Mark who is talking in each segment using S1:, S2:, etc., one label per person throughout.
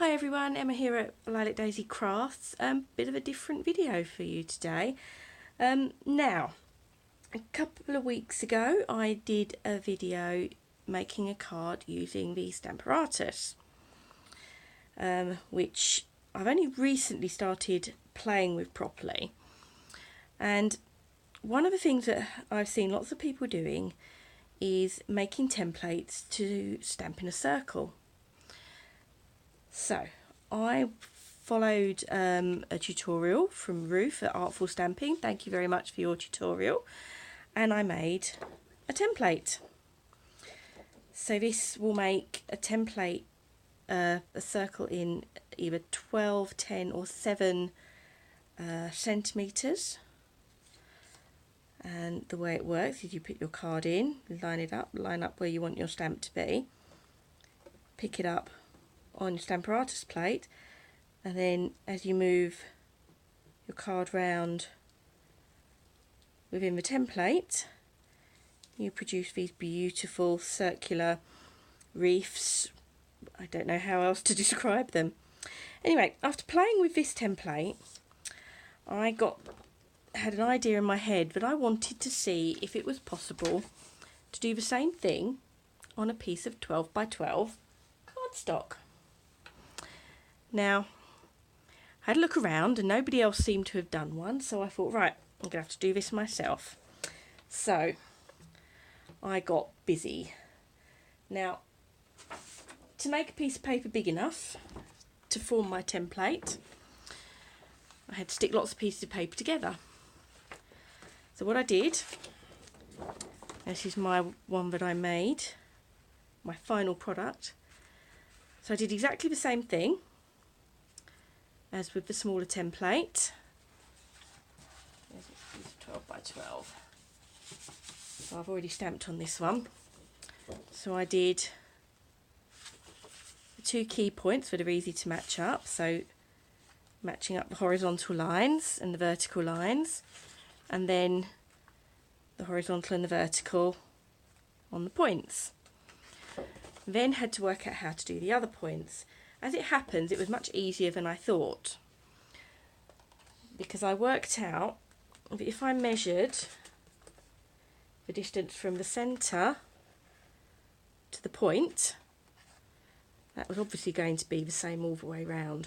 S1: Hi everyone, Emma here at Lilac Daisy Crafts. Bit of a different video for you today. Now, a couple of weeks ago I did a video making a card using the Stamperatus, which I've only recently started playing with properly. And one of the things that I've seen lots of people doing is making templates to stamp in a circle. So I followed a tutorial from Wreath at Artful Stamping. Thank you very much for your tutorial. And I made a template. So this will make a template, a circle in either 12, 10 or 7 centimetres. And the way it works is you put your card in, line it up, line up where you want your stamp to be, pick it up on your Stamperatus plate, and then as you move your card round within the template, you produce these beautiful circular wreaths. I don't know how else to describe them. Anyway, after playing with this template, I had an idea in my head that I wanted to see if it was possible to do the same thing on a piece of 12 by 12 cardstock. Now, I had a look around and nobody else seemed to have done one, so I thought, right, I'm going to have to do this myself. So I got busy. Now, to make a piece of paper big enough to form my template, I had to stick lots of pieces of paper together. So what I did, this is my one that I made, my final product. So I did exactly the same thing as with the smaller template. There's a piece of 12 by 12. So I've already stamped on this one. So I did the 2 key points that are easy to match up. So matching up the horizontal lines and the vertical lines, and then the horizontal and the vertical on the points. Then had to work out how to do the other points. As it happens, it was much easier than I thought, because I worked out that if I measured the distance from the centre to the point, that was obviously going to be the same all the way round.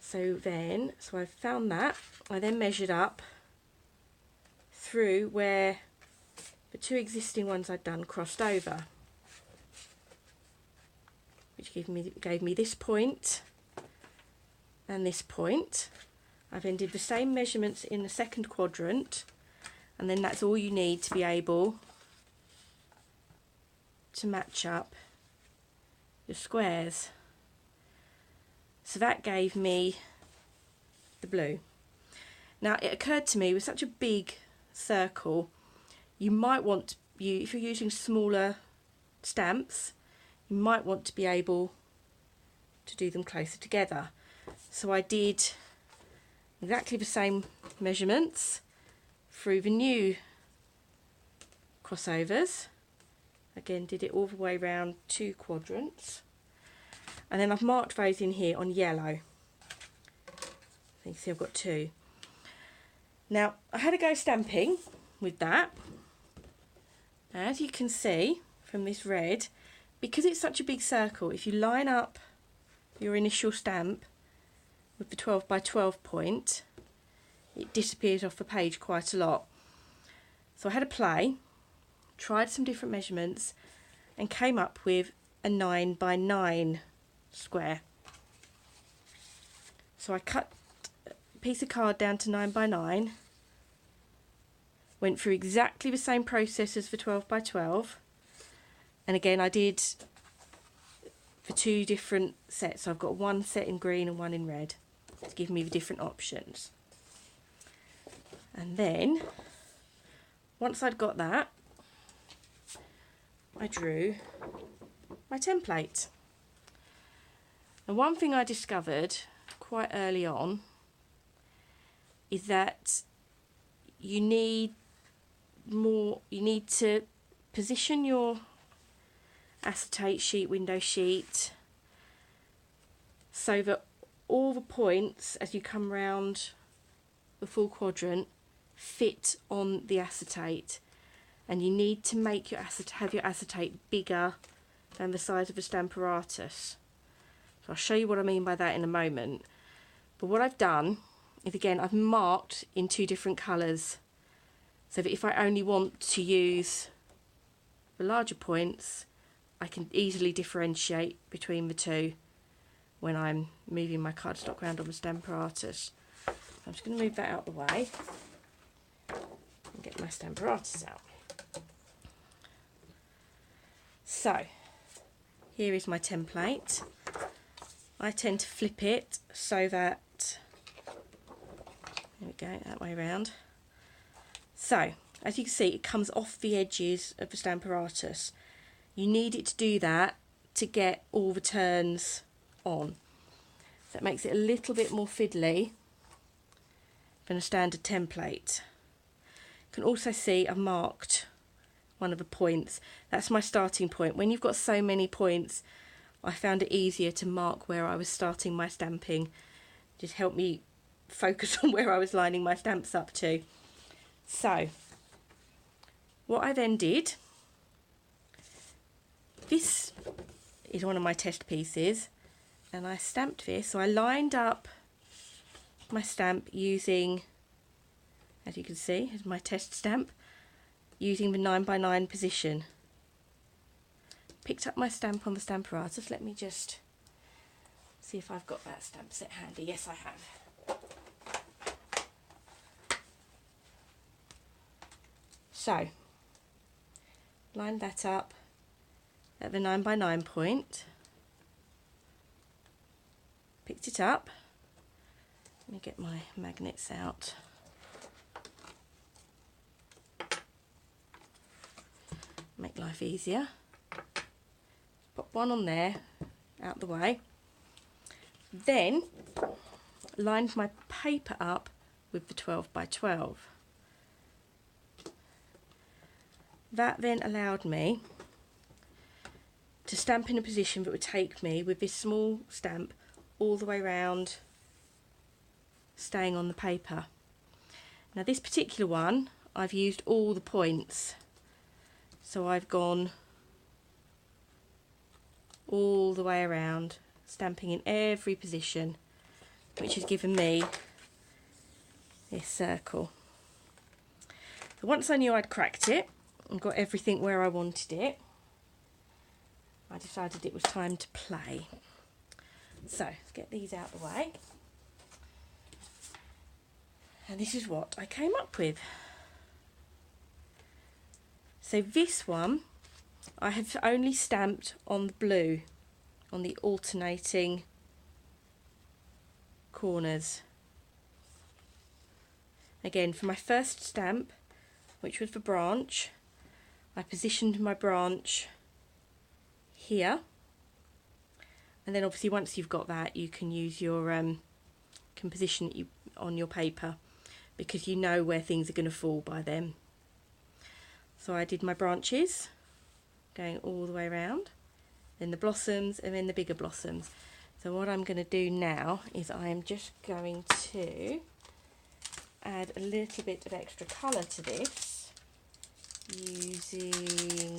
S1: So I found that. I then measured up through where the 2 existing ones I'd done crossed over, which gave me this point and this point. I then did the same measurements in the second quadrant, and then that's all you need to be able to match up your squares. So that gave me the blue. Now it occurred to me, with such a big circle, you might want, if you're using smaller stamps, you might want to be able to do them closer together. So I did exactly the same measurements through the new crossovers. Again, did it all the way around 2 quadrants. And then I've marked those in here on yellow. You can see I've got 2. Now, I had a go stamping with that. As you can see from this red, because it's such a big circle, if you line up your initial stamp with the 12 by 12 point, it disappears off the page quite a lot. So I had a play, tried some different measurements, and came up with a 9 by 9 square. So I cut a piece of card down to 9 by 9, went through exactly the same process as for 12 by 12, and again I did for 2 different sets. So I've got one set in green and one in red to give me the different options. And then once I'd got that, I drew my template. And one thing I discovered quite early on is that you need to position your acetate sheet, window sheet, so that all the points as you come round the full quadrant fit on the acetate, and you need to make your have your acetate bigger than the size of the Stamperatus. So I'll show you what I mean by that in a moment. But what I've done is, again, I've marked in 2 different colours, so that if I only want to use the larger points, I can easily differentiate between the 2 when I'm moving my cardstock around on the Stamperatus. So I'm just going to move that out of the way and get my Stamperatus out. So here is my template. I tend to flip it so that, there we go, that way around. So as you can see, it comes off the edges of the Stamperatus. You need it to do that to get all the turns on. So it makes it a little bit more fiddly than a standard template. You can also see I've marked one of the points. That's my starting point. When you've got so many points, I found it easier to mark where I was starting my stamping. Just helped me focus on where I was lining my stamps up to. So what I then did, this is one of my test pieces, and I stamped this. So I lined up my stamp using, as you can see, is my test stamp, using the 9x9 position. Picked up my stamp on the Stamperatus. Let me just see if I've got that stamp set handy. Yes, I have. So, lined that up at the 9x9 point. Picked it up. Let me get my magnets out. Make life easier. Pop one on there, out the way. Then lined my paper up with the 12x12. That then allowed me to stamp in a position that would take me with this small stamp all the way around, staying on the paper. Now this particular one, I've used all the points. So I've gone all the way around, stamping in every position, which has given me this circle. So once I knew I'd cracked it and got everything where I wanted it, I decided it was time to play. So let's get these out of the way. And this is what I came up with. So this one I have only stamped on the blue, on the alternating corners. Again, for my first stamp, which was the branch, I positioned my branch here, and then obviously once you've got that, you can use your can position it on your paper, because you know where things are going to fall by then. So I did my branches going all the way around, then the blossoms, and then the bigger blossoms. So what I'm going to do now is I am just going to add a little bit of extra colour to this using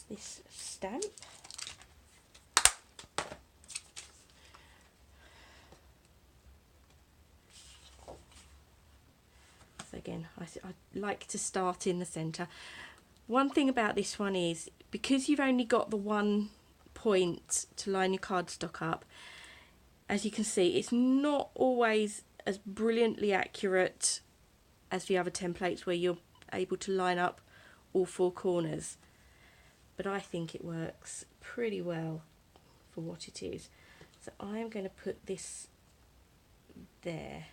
S1: this stamp. So again, I like to start in the centre. One thing about this one is, because you've only got the one point to line your cardstock up, as you can see, it's not always as brilliantly accurate as the other templates where you're able to line up all 4 corners. But I think it works pretty well for what it is. So I'm going to put this there.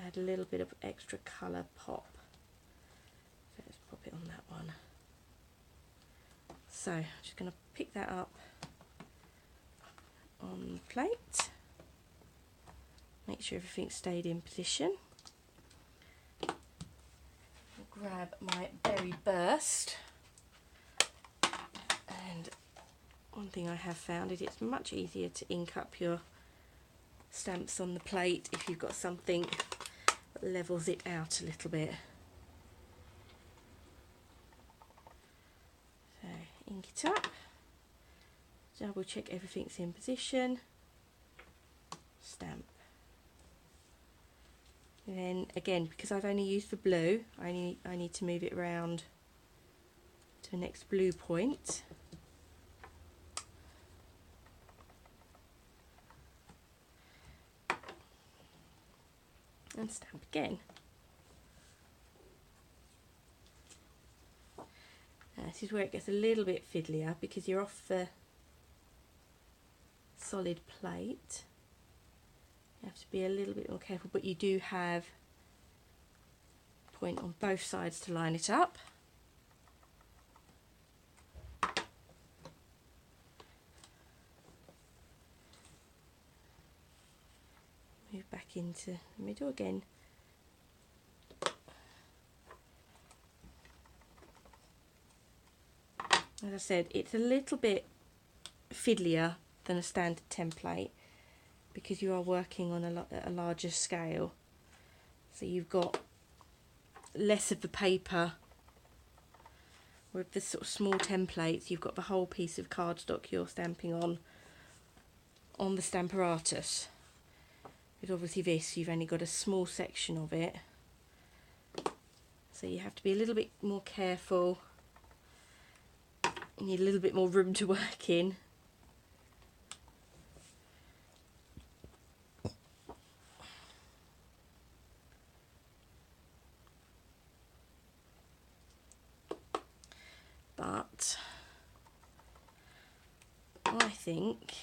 S1: Add a little bit of extra colour pop. So let's pop it on that one. So I'm just going to pick that up on the plate. Make sure everything stayed in position. I'll grab my berry burst. one thing I have found is it's much easier to ink up your stamps on the plate if you've got something that levels it out a little bit. So ink it up, double check everything's in position, stamp. And then again, because I've only used the blue, I need to move it around to the next blue point. And stamp again. Now this is where it gets a little bit fiddlier because you're off the solid plate. You have to be a little bit more careful, but you do have a point on both sides to line it up. Move back into the middle again. As I said, it's a little bit fiddlier than a standard template because you are working on a larger scale. So you've got less of the paper. With the sort of small templates, you've got the whole piece of cardstock you're stamping on the Stamperatus. With obviously this, you've only got a small section of it. So you have to be a little bit more careful. You need a little bit more room to work in. But I think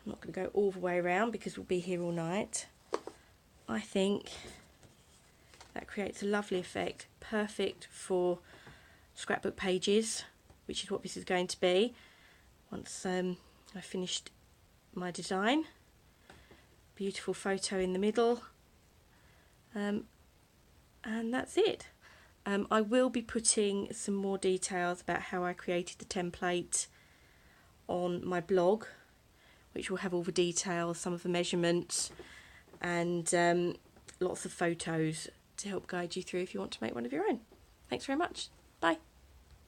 S1: I'm not going to go all the way around because we'll be here all night. I think that creates a lovely effect, perfect for scrapbook pages, which is what this is going to be once I finished my design. Beautiful photo in the middle, and that's it. I will be putting some more details about how I created the template on my blog, which will have all the details, some of the measurements, and lots of photos to help guide you through if you want to make one of your own. Thanks very much. Bye.